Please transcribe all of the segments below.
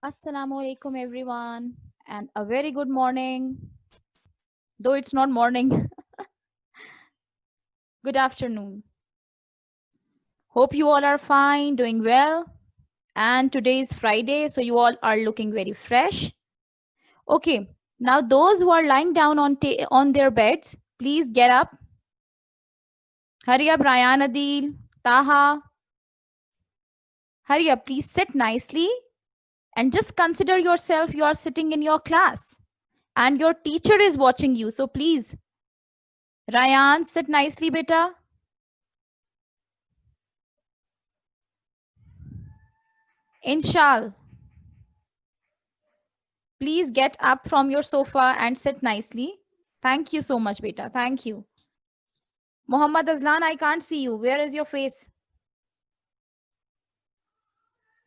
Assalamu alaikum, everyone, and a very good morning. Though it's not morning, good afternoon. Hope you all are fine, doing well. And today is Friday, so you all are looking very fresh. Okay, now those who are lying down on their beds, please get up. Hurry up, Ryan, Adil, Taha. Hurry up, please sit nicely and just consider yourself you are sitting in your class and your teacher is watching you. So please, Ryan, sit nicely, beta. Inshal, please get up from your sofa and sit nicely. Thank you so much, beta. Thank you. Muhammad Azlan, I can't see you. Where is your face?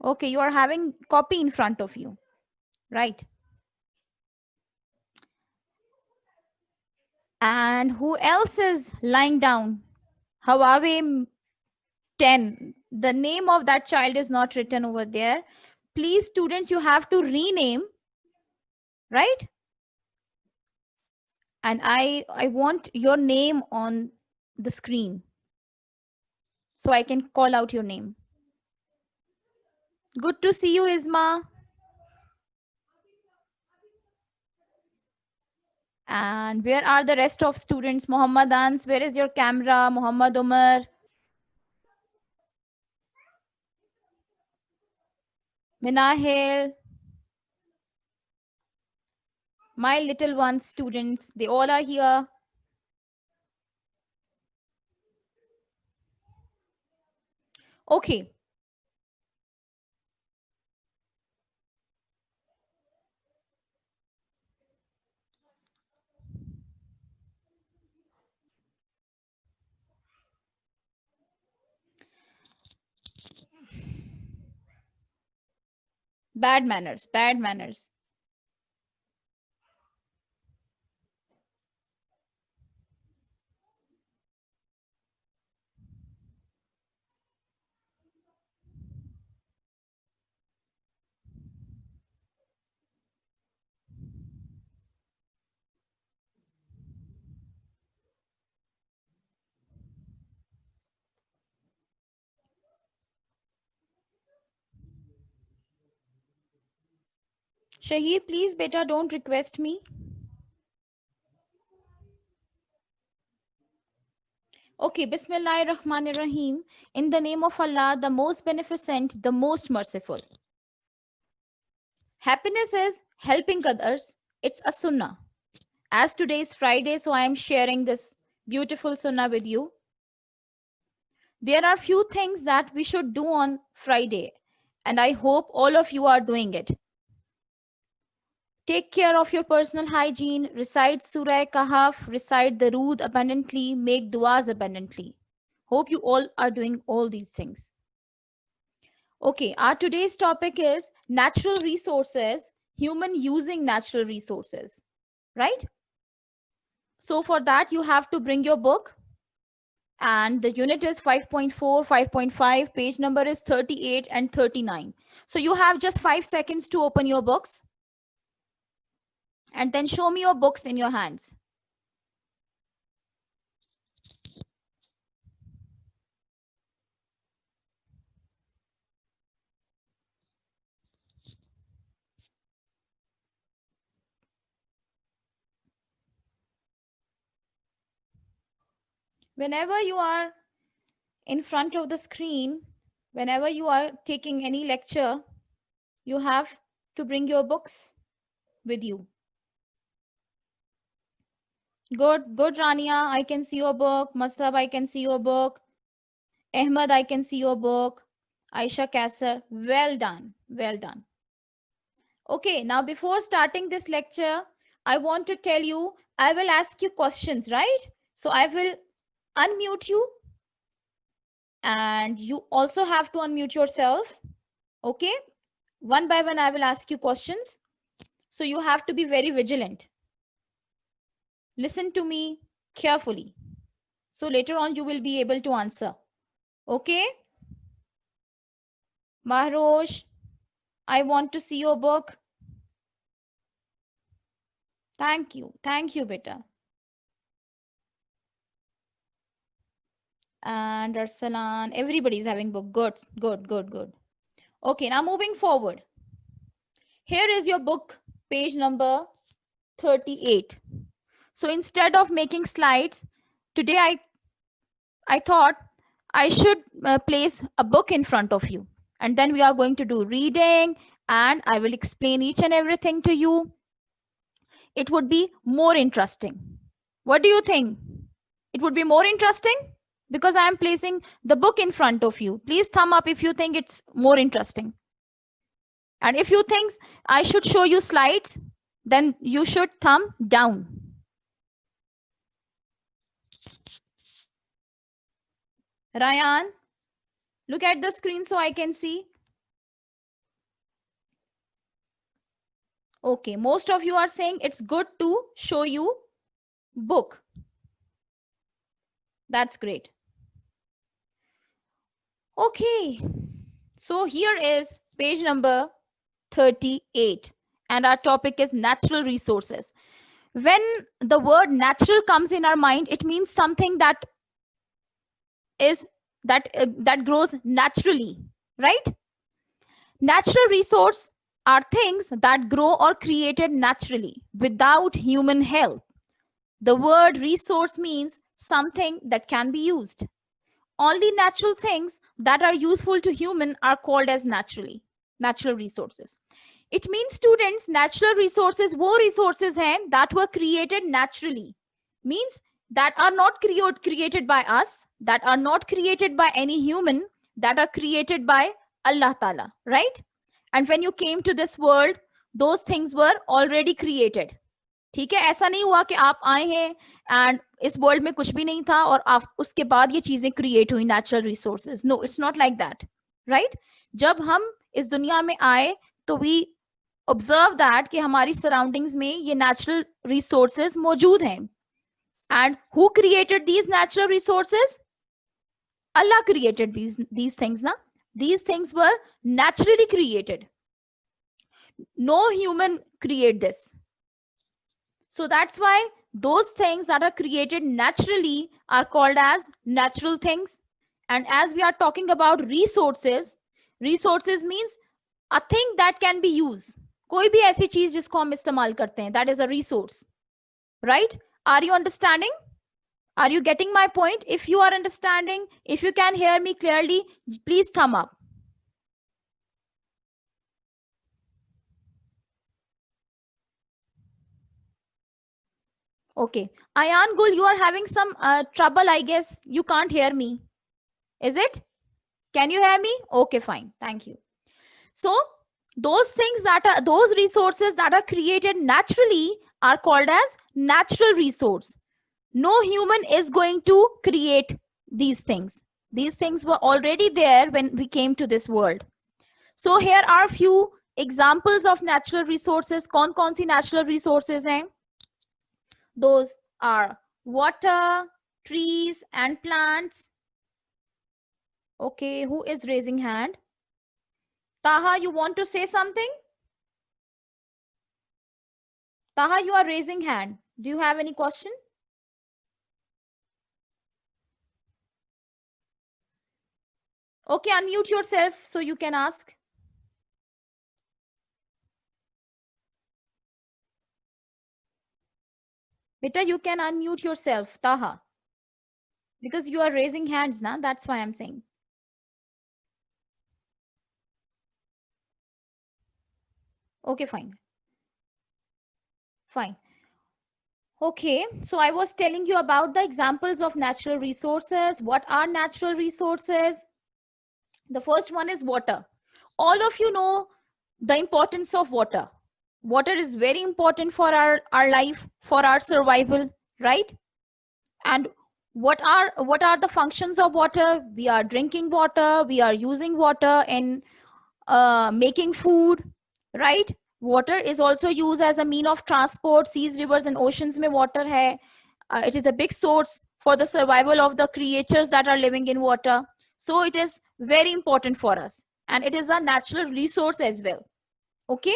Okay, you are having copy in front of you. Right. And who else is lying down? Hawawe 10. The name of that child is not written over there. Please, students, you have to rename, right? And I want your name on the screen so I can call out your name. Good to see you, Isma. And where are the rest of students? Muhammad Ans, where is your camera? Muhammad Umar, Minahil, my little ones, students, they all are here. Okay. Bad manners, bad manners. Shahir, please, beta, don't request me. Okay, Bismillahir Rahmanir Rahim. In the name of Allah, the most beneficent, the most merciful. Happiness is helping others. It's a sunnah. As today is Friday, so I am sharing this beautiful sunnah with you. There are few things that we should do on Friday, and I hope all of you are doing it. Take care of your personal hygiene, recite Surah Kahf, recite the Rood abundantly, make duas abundantly. Hope you all are doing all these things. Okay, our today's topic is natural resources, human using natural resources, right? So for that, you have to bring your book, and the unit is 5.4, 5.5, page number is 38 and 39. So you have just 5 seconds to open your books and then show me your books in your hands. Whenever you are in front of the screen, whenever you are taking any lecture, you have to bring your books with you. Good, good, Rania. I can see your book. Masab, I can see your book. Ahmad, I can see your book. Aisha Kasser, well done, well done. Okay, now before starting this lecture, I want to tell you, I will ask you questions, right? So I will unmute you and you also have to unmute yourself. Okay, one by one, I will ask you questions. So you have to be very vigilant. Listen to me carefully. So later on, you will be able to answer. Okay? Mahrosh, I want to see your book. Thank you. Thank you, beta. And Arsalan, everybody's having book. Good, good, good, good. Okay, now moving forward. Here is your book, page number 38. So instead of making slides, today I thought I should place a book in front of you. And then we are going to do reading and I will explain each and everything to you. It would be more interesting. What do you think? It would be more interesting? Because I am placing the book in front of you. Please thumb up if you think it's more interesting. And if you think I should show you slides, then you should thumb down. Ryan, look at the screen so I can see. Okay, most of you are saying it's good to show you book. That's great. Okay, so here is page number 38 and our topic is natural resources. When the word natural comes in our mind, it means something that is that grows naturally, right? Natural resource are things that grow or created naturally without human help. The word resource means something that can be used. Only natural things that are useful to human are called as natural resources. It means students, natural resources वो resources हैं that were created naturally. Means that are not created by us, that are not created by any human, that are created by Allah Ta'ala, right? And when you came to this world, those things were already created. ठीक है, ऐसा नहीं हुआ कि आप आए हैं and इस वर्ल्ड में कुछ भी नहीं था और आप उसके बाद ये चीजें क्रिएट हुई natural resources. No, it's not like that, right? जब हम इस दुनिया में आए तो वी ऑब्जर्व दैट कि हमारी सराउंडिंग्स में ये नेचुरल रिसोर्सेज मौजूद हैं. And who created these natural resources? Allah created these things ना. These things were naturally created. No human create this. So that's why those things that are created naturally are called as natural things. And as we are talking about resources, resources means a thing that can be used. कोई भी ऐसी चीज जिसको हम इस्तेमाल करते हैं, that is a resource, right? Are you understanding? Are you getting my point? If you are understanding, if you can hear me clearly, please thumb up. Okay. Ayan Gul, you are having some trouble, I guess. You can't hear me. Is it? Can you hear me? Okay, fine. Thank you. So those things that are, those resources that are created naturally are called as natural resource. No human is going to create these things. These things were already there when we came to this world. So here are few examples of natural resources. कौन-कौन सी natural resources हैं? Those are water, trees, and plants. Okay, who is raising hand? Taha, you want to say something? Taha, you are raising hand. Do you have any question? Okay, unmute yourself so you can ask. Beta, you can unmute yourself, Taha. Because you are raising hands now, that's why I'm saying. Okay, fine. Fine. Okay, so I was telling you about the examples of natural resources. What are natural resources? The first one is water. All of you know the importance of water. Water is very important for our life, for our survival, right? And what are the functions of water? We are drinking water, we are using water in making food, right? Water is also used as a mean of transport. Seas, rivers, and oceans में water है. It is a big source for the survival of the creatures that are living in water. So it is very important for us. And it is a natural resource as well. Okay,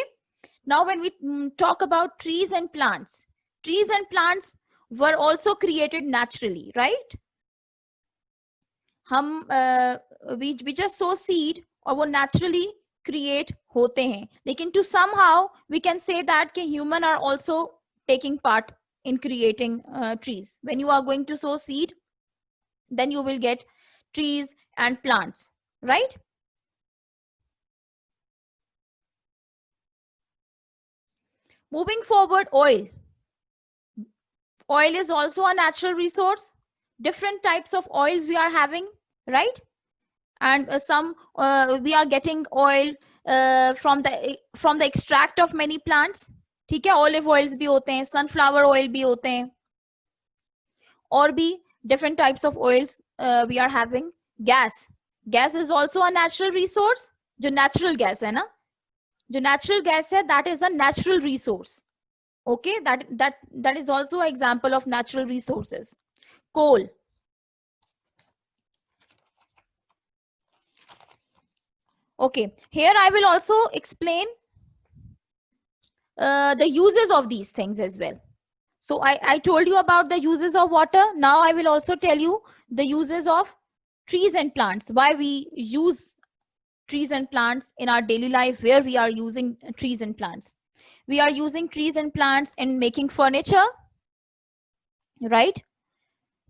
now when we talk about trees and plants were also created naturally, right? हम we just sow seed और वो naturally create होते हैं, लेकिन to somehow we can say that कि human are also taking part in creating trees. When you are going to sow seed, then you will get trees and plants, right? Moving forward, oil is also a natural resource. Different types of oils we are having, right? And some we are getting oil from the extract of many plants. ठीक है, olive oils भी होते हैं, sunflower oil भी होते हैं, और भी different types of oils we are having. gas is also a natural resource. जो natural gas है ना, जो natural gas है, that is a natural resource. Okay, that is also an example of natural resources. Coal. Okay, here I will also explain the uses of these things as well. So I told you about the uses of water. Now I will also tell you the uses of trees and plants, why we use trees and plants in our daily life, where we are using trees and plants. We are using trees and plants in making furniture, right?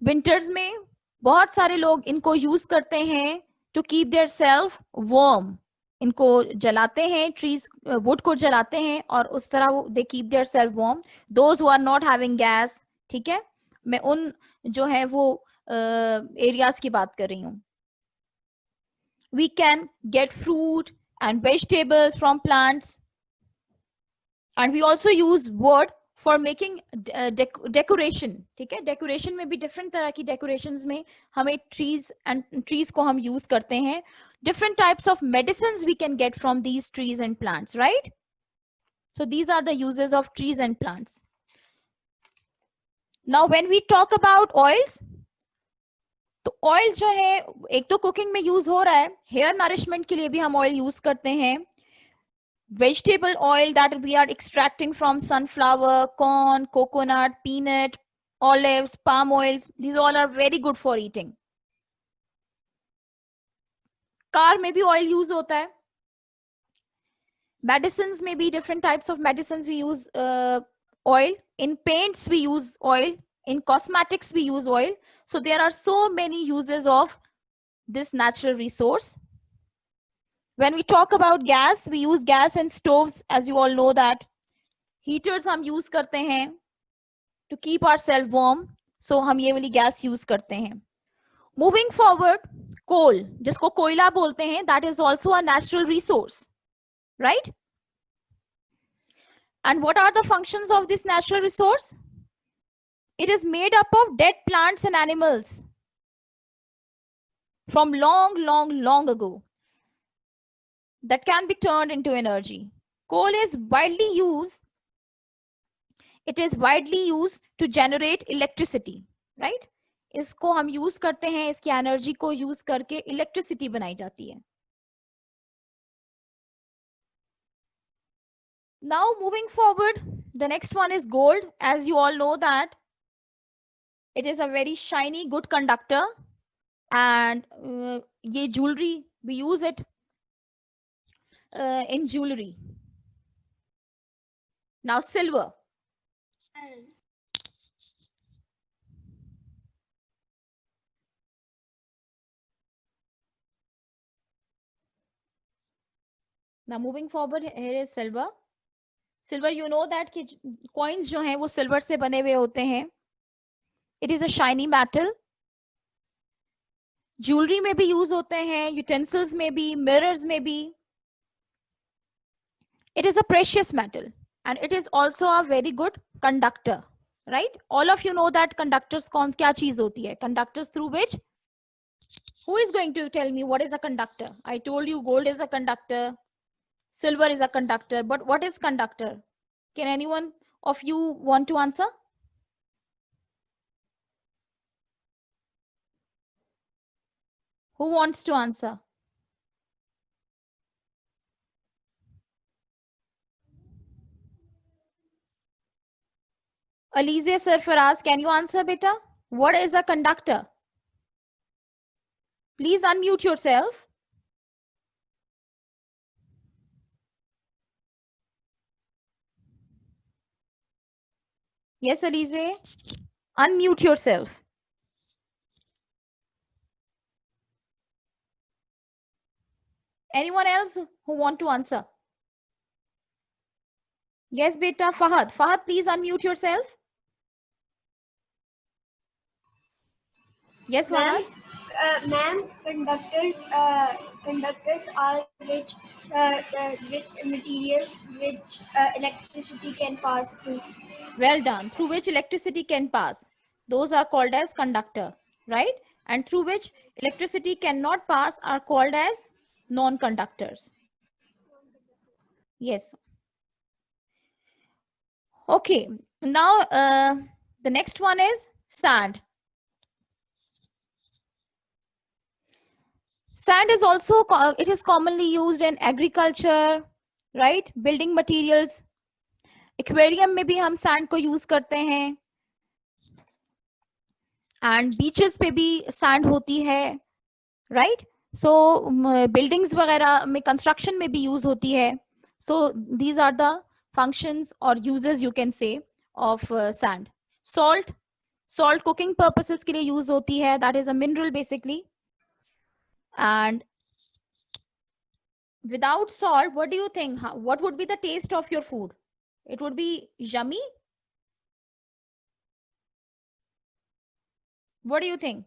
Winters में बहुत सारे लोग इनको use करते हैं to keep their self warm. इनको जलाते हैं, ट्रीज वुड को जलाते हैं और उस तरह वो they keep their self warm. Those who are not having gas, ठीक है, मैं उन जो है वो एरियाज की बात कर रही हूँ. We can get fruit and vegetables from plants, and we also use wood for making decoration. ठीक है, डेकोरेशन में भी डिफरेंट तरह की डेकोरेशंस में हमें ट्रीज को हम यूज करते हैं. Different types of medicines we can get from these trees and plants, right? So these are the uses of trees and plants. Now when we talk about oils, तो oil जो है एक तो cooking में use हो रहा है, hair nourishment के लिए भी हम ऑयल यूज करते हैं. Vegetable oil that we are extracting from sunflower, corn, coconut, peanut, olives, palm oils, these all are very good for eating. Car में भी ऑयल यूज होता है. Medicines may be different types of medicines we use oil. In paints we use oil. In cosmetics we use oil. So there are so many uses of this natural resource. When we talk about gas, we use gas in stoves, as you all know that. Heaters हम use करते हैं to keep ourselves warm. So हम ये वाली gas use करते हैं. Moving forward, coal, जिसको कोयला बोलते हैं, that is also a natural resource, right? And what are the functions of this natural resource? It is made up of dead plants and animals from long ago that can be turned into energy. Coal is widely used. It is widely used to generate electricity, right? इसको हम use करते हैं, इसकी energy को use करके electricity बनाई जाती है. Now moving forward, the next one is gold. As you all know that it is a very shiny, good conductor, and ये jewelry, we use it in jewelry. Now silver. Now moving forward, here is silver. Silver, you know that कि coins जो हैं वो silver से बने हुए होते हैं. It is a shiny metal. Jewelry में भी use होते हैं, utensils में भी, mirrors में भी. It is a precious metal and it is also a very good conductor, right? All of you know that conductors कौन क्या चीज होती है? Conductors through which? Who is going to tell me what is a conductor? I told you gold is a conductor, silver is a conductor, but what is conductor? Can anyone of you want to answer? Who wants to answer? Alize Sarfaraz, can you answer, beta? What is a conductor? Please unmute yourself. Yes, Alize. Unmute yourself. Anyone else who want to answer? Yes, beta. Fahad. Fahad, please unmute yourself. Yes, Fahad. Ma'am, conductors are which materials which electricity can pass through. Well done. Through which electricity can pass. Those are called as conductor, right? And through which electricity cannot pass are called as non-conductors. Yes. Okay. Now, the next one is sand. Sand is also, it is commonly used in agriculture, right? Building materials. Aquarium में भी हम sand को use करते हैं. And beaches पे भी sand होती है, right? So buildings वगैरह में construction में भी use होती है. So these are the functions or uses you can say of sand. Salt cooking purposes के लिए use होती है. That is a mineral basically. And without salt, what do you think? What would be the taste of your food? It would be yummy. What do you think?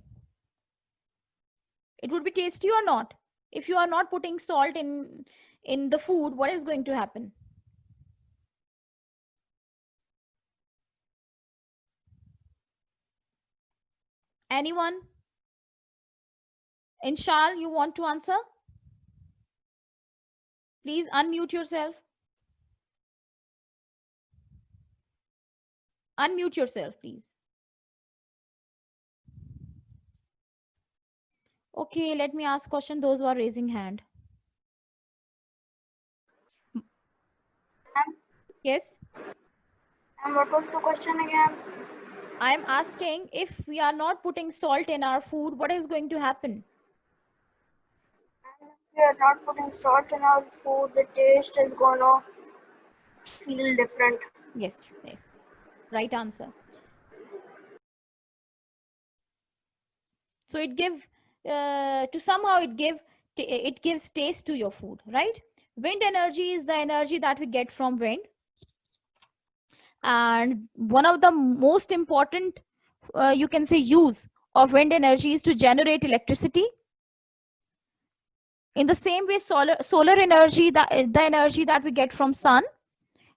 It would be tasty or not? If you are not putting salt in the food, what is going to happen? Anyone? Inshal, you want to answer? Please unmute yourself. Unmute yourself, please. Okay, let me ask question those who are raising hand. Yes? And what was the question again? I am asking, if we are not putting salt in our food, what is going to happen? And if we are not putting salt in our food, the taste is gonna feel different. Yes, yes. Right answer. So it gives taste to your food, right? Wind energy is the energy that we get from wind. And one of the most important, you can say, use of wind energy is to generate electricity. In the same way, solar energy, the energy that we get from sun,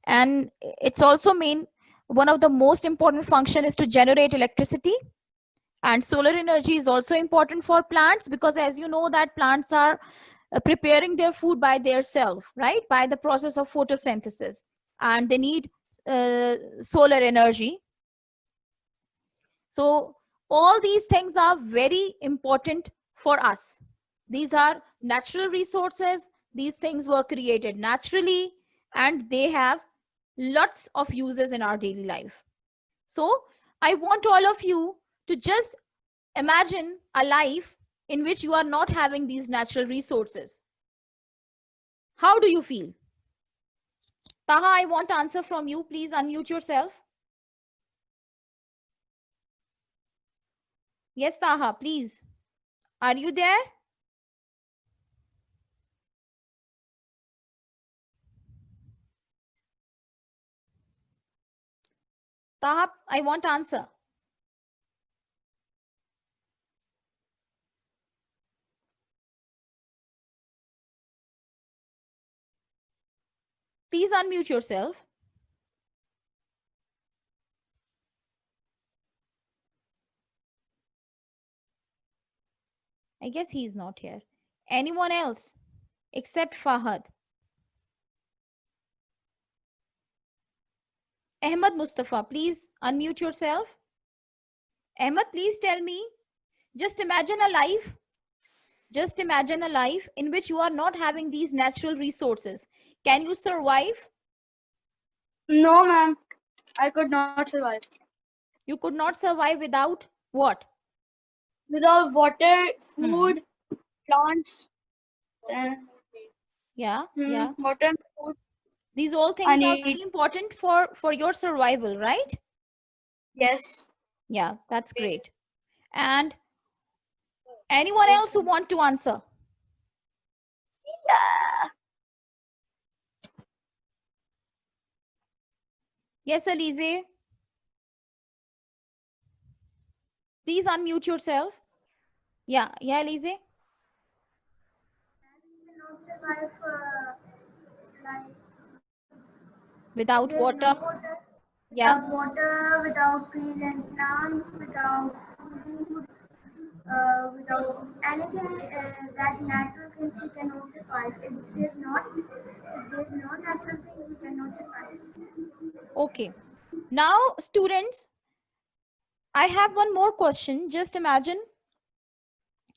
and it's also one of the most important function is to generate electricity. And solar energy is also important for plants, because as you know that plants are preparing their food by themselves, right? By the process of photosynthesis, and they need solar energy. So all these things are very important for us. These are natural resources. These things were created naturally, and they have lots of uses in our daily life. So I want all of you to just imagine a life in which you are not having these natural resources. How do you feel? Taha, I want answer from you. Please unmute yourself. Yes, Taha, please. Are you there? Taha, I want answer. Please unmute yourself. I guess he's not here. Anyone else except Fahad? Ahmed Mustafa, please unmute yourself. Ahmed, please tell me. Just imagine a life. Just imagine a life in which you are not having these natural resources. Can you survive? No, ma'am. I could not survive. You could not survive without what? Without water, food, plants, and Yeah, yeah. water, food. These all I things are need. very important for your survival, right? Yes. Yeah, that's great. And anyone else who want to answer? Yeah. Yes, Alize. Please unmute yourself. Yeah, yeah, Alize. Cannot survive like Without there's no water. water. Yeah. Without water, without trees and plants, without food, without anything that natural things we cannot survive. If there's no natural thing, we cannot survive. Okay. Now, students, I have one more question. Just imagine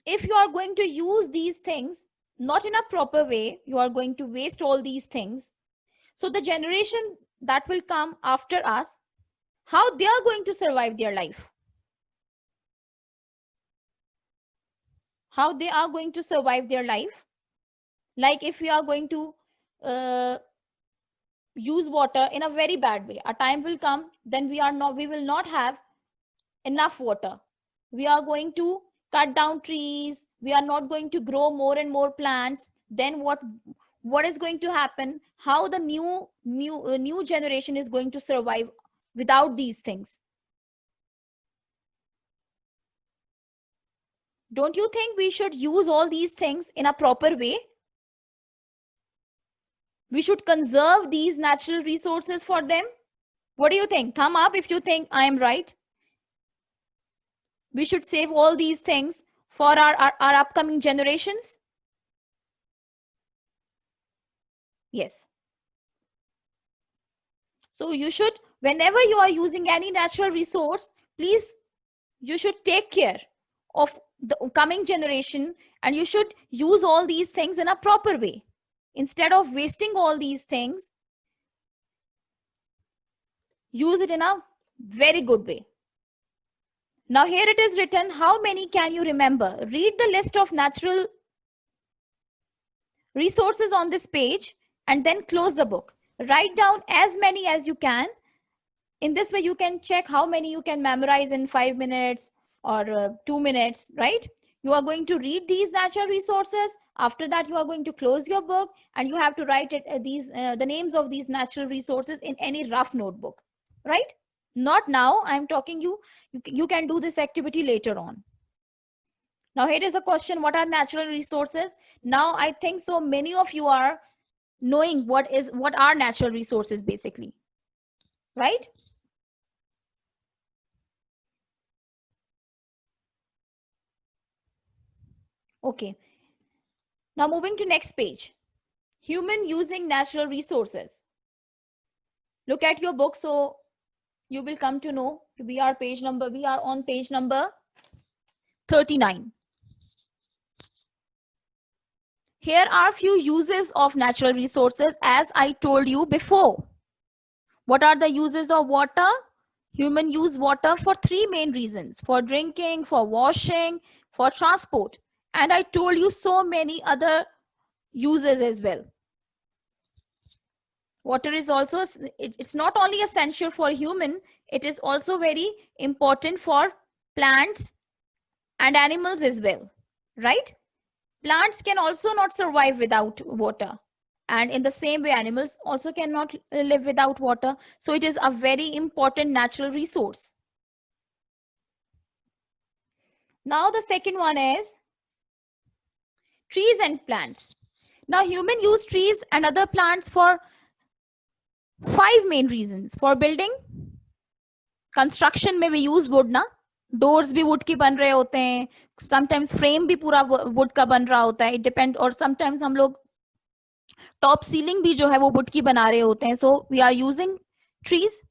if you are going to use these things not in a proper way, you are going to waste all these things. So the generation that will come after us, how they are going to survive their life? How they are going to survive their life? Like if we are going to uh, use water in a very bad way, a time will come then we will not have enough water. We are going to cut down trees, we are not going to grow more and more plants. Then what is going to happen? How the new generation is going to survive without these things? Don't you think we should use all these things in a proper way? We should conserve these natural resources for them. What do you think? Thumb up if you think I am right. We should save all these things for our upcoming generations. Yes. So you should, whenever you are using any natural resource, please, you should take care of the coming generation, and you should use all these things in a proper way. Instead of wasting all these things, use it in a very good way. Now here it is written, how many can you remember? Read the list of natural resources on this page and then close the book. Write down as many as you can. In this way, you can check how many you can memorize in 5 minutes or 2 minutes, right? You are going to read these natural resources. After that, you are going to close your book and you have to write the names of these natural resources in any rough notebook, right? Not now. I'm talking you can do this activity later on. Now, here is a question. What are natural resources? Now, I think so many of you are knowing what are natural resources basically, right? Okay. Now moving to next page. Human using natural resources. Look at your book so you will come to know. We are on page number 39. Here are few uses of natural resources as I told you before. What are the uses of water? Human use water for three main reasons: for drinking, for washing, for transport. And I told you so many other uses as well. Water is also, it's not only essential for human, it is also very important for plants and animals as well, right? Plants can also not survive without water, and in the same way animals also cannot live without water. So it is a very important natural resource. Now the second one is trees and plants. Now human use trees and other plants for 5 main reasons: for building, construction में we use would ना, doors भी would की बन रहे होते हैं, sometimes frame भी पूरा वुड का बन रहा होता है, इट डिपेंड, और समटाइम्स हम लोग टॉप सीलिंग भी जो है वो वुड की बना रहे होते हैं. So we are using trees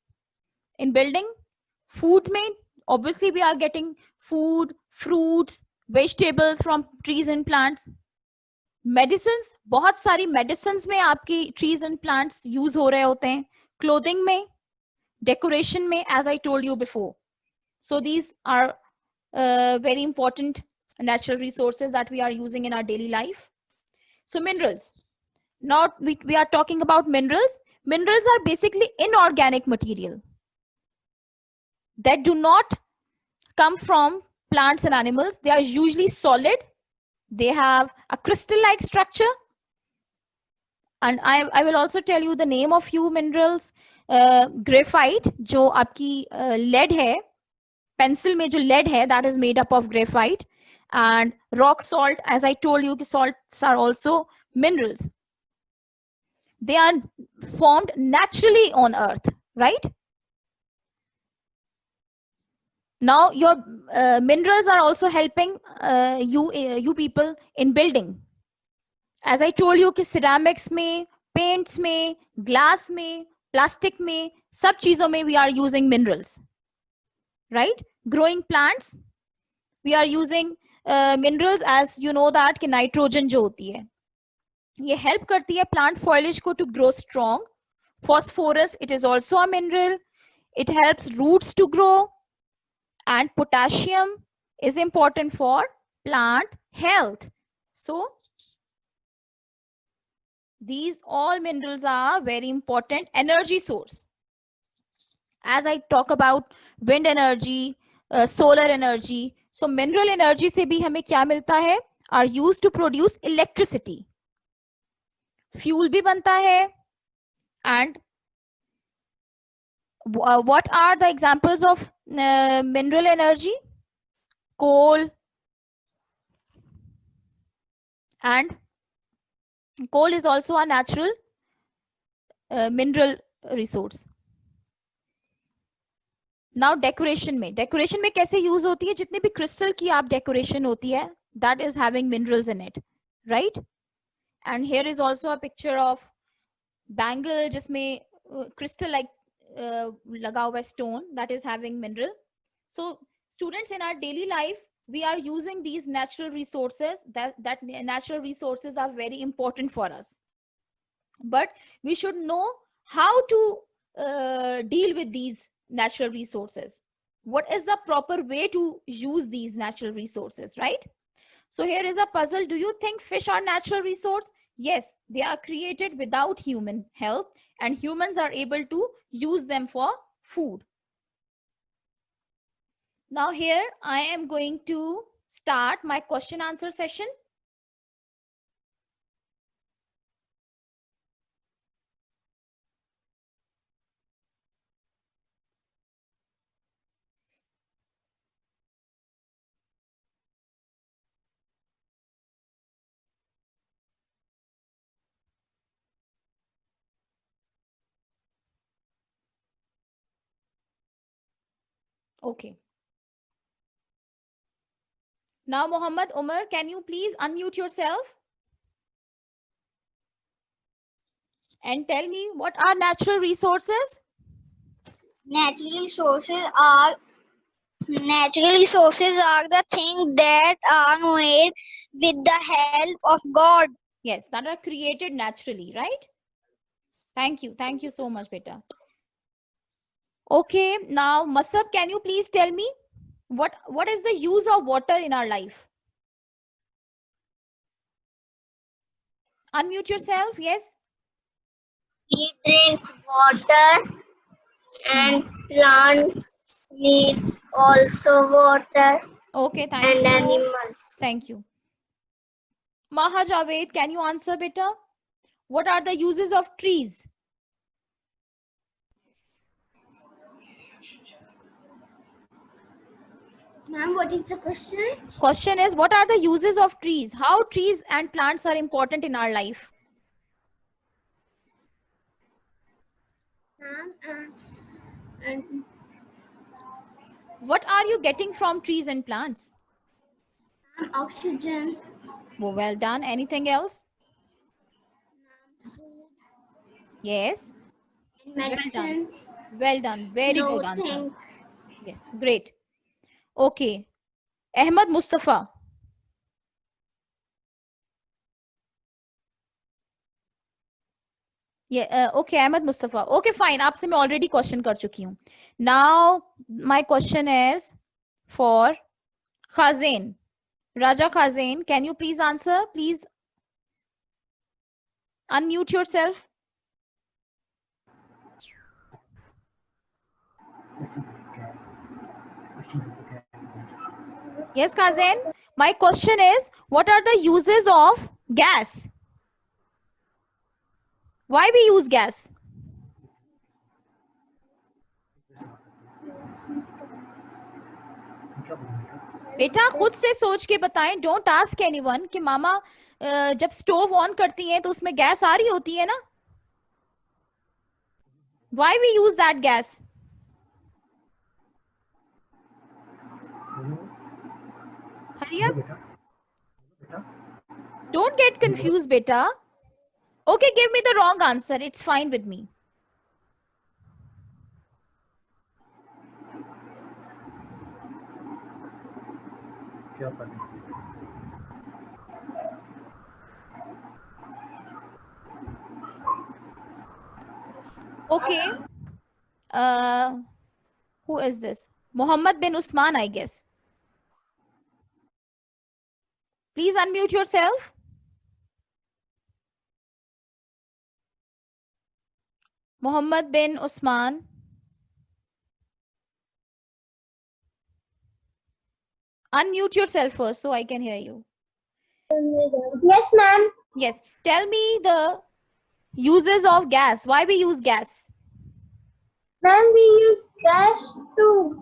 in building. Food में obviously we are getting food, fruits, vegetables from trees and plants. Medicine, बहुत सारी मेडिसिन में आपकी ट्रीज एंड प्लांट्स यूज हो रहे होते हैं. क्लोथिंग में, डेकोरेशन में, as I told you before. So these are very important natural resources that we are using in our daily life. So minerals. Now we are talking about minerals. Minerals are basically inorganic material that do not come from plants and animals. They are usually solid. They have a crystal-like structure. And I will also tell you the name of few minerals. Graphite, जो आपकी lead है, pencil में जो lead है, that is made up of graphite. And rock salt, as I told you, salts are also minerals. They are formed naturally on earth, right? Now your minerals are also helping you people in building. As I told you कि ceramics में, paints में, glass में, plastic में, सब चीजों में we are using minerals, right? Growing plants, we are using minerals, as you know that कि nitrogen जो होती है, ये help करती है plant foliage को to grow strong. Phosphorus, it is also a mineral. It helps roots to grow. And potassium is important for plant health. So these all minerals are very important energy source. As I talk about wind energy, solar energy, so mineral energy से भी हमें क्या मिलता है? Are used to produce electricity. Fuel भी बनता है. And what are the examples of mineral energy? Coal. And coal is also a natural mineral resource. Now decoration में कैसे use होती है? जितने भी crystal की आप decoration होती है, that is having minerals in it, right? And here is also a picture of bangle जिसमें crystal like लगा हुआ stone, that is having mineral. So students, in our daily life we are using these natural resources. That natural resources are very important for us, but we should know how to deal with these natural resources. What is the proper way to use these natural resources, right? So here is a puzzle. Do you think fish are natural resource? Yes, they are created without human help, and humans are able to use them for food. Now here I am going to start my question answer session. Okay. Now, Muhammad Umar, can you please unmute yourself and tell me what are natural resources? Natural resources are the things that are made with the help of God. Yes, that are created naturally, right? Thank you. Thank you so much, beta. Okay, now Masab, can you please tell me what is the use of water in our life? Unmute yourself. Yes. We drink water and plants need also water. Okay, thank and you. animals. Thank you. Maha Javed, can you answer, beta? What are the uses of trees? Ma'am, what is the question? Question is, what are the uses of trees? How trees and plants are important in our life? Ma'am, and What are you getting from trees and plants? oxygen. Oh, well done. Anything else? Food. Yes. And Well done. medicines. Well done. Very good answer. Clothing. Yes, great. Okay. Ahmed Mustafa. Okay Ahmed Mustafa, okay fine, आपसे मैं already question कर चुकी हूँ. Now my question is for Khazain. Raja Khazain, can you please answer? Please unmute yourself. Yes, Khazain. My question is, what are the uses of gas? Why we use gas? बेटा खुद से सोच के बताएं. Don't ask anyone कि मामा जब stove on करती हैं तो उसमें गैस आ रही होती है ना. Why we use that gas? Hurry up. Don't get confused, beta. Okay, give me the wrong answer. It's fine with me. Okay. Who is this? Mohammed bin Usman, I guess. Please unmute yourself. Mohammed bin Usman. Unmute yourself first so I can hear you. Yes, ma'am. Yes. Tell me the uses of gas. Why we use gas? Ma'am, we use gas to.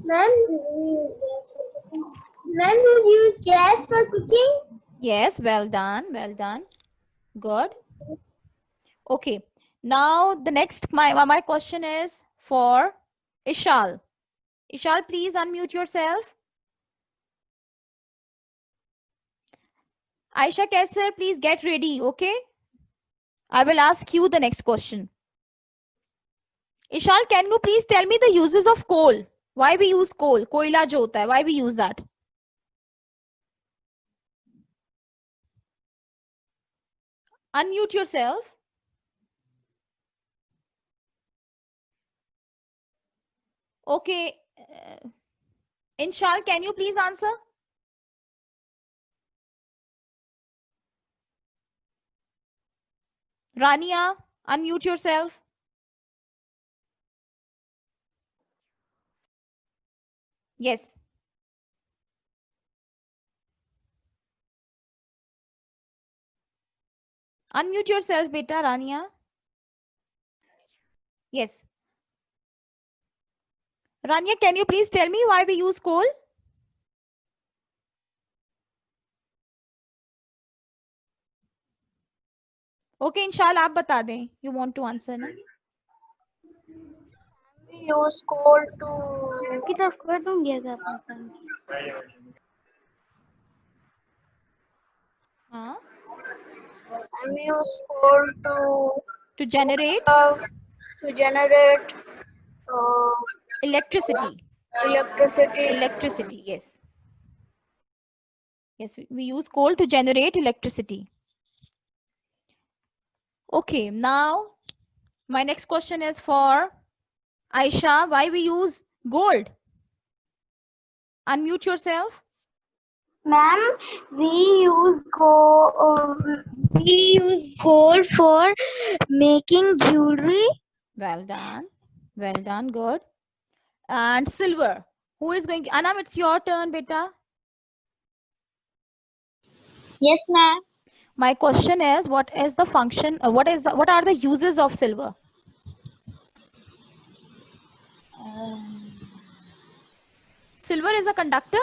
Ma'am, we use gas for cooking. Yes, well done. Well done. Good. Okay. Now the next my question is for Ishal. Ishal, please unmute yourself. Aisha Kaisar, please get ready, okay? I will ask you the next question. Ishal, can you please tell me the uses of coal? Why we use coal? Koila jo hota hai, why we use that? Unmute yourself. Okay. Inshal, can you please answer? Rania, unmute yourself. Yes. Unmute yourself, beta, Rania. Yes. Rania, can you please tell me why we use coal? Okay, Inshal, आप बता दें. You want to answer ना? We use coal to. की तरफ कर दूंगी अगर हाँ. We use coal To generate electricity. Electricity, yes. Yes, we use coal to generate electricity. Okay, now my next question is for Aisha. Why we use gold? Unmute yourself. Ma'am, we use gold for making jewelry. Well done. Well done. Good. And silver. Who is going? Anam, it's your turn, beta. Yes, ma'am. My question is, what is the function? What are the uses of silver? Silver is a conductor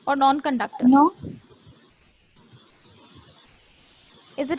or non-conductor? No. Is it a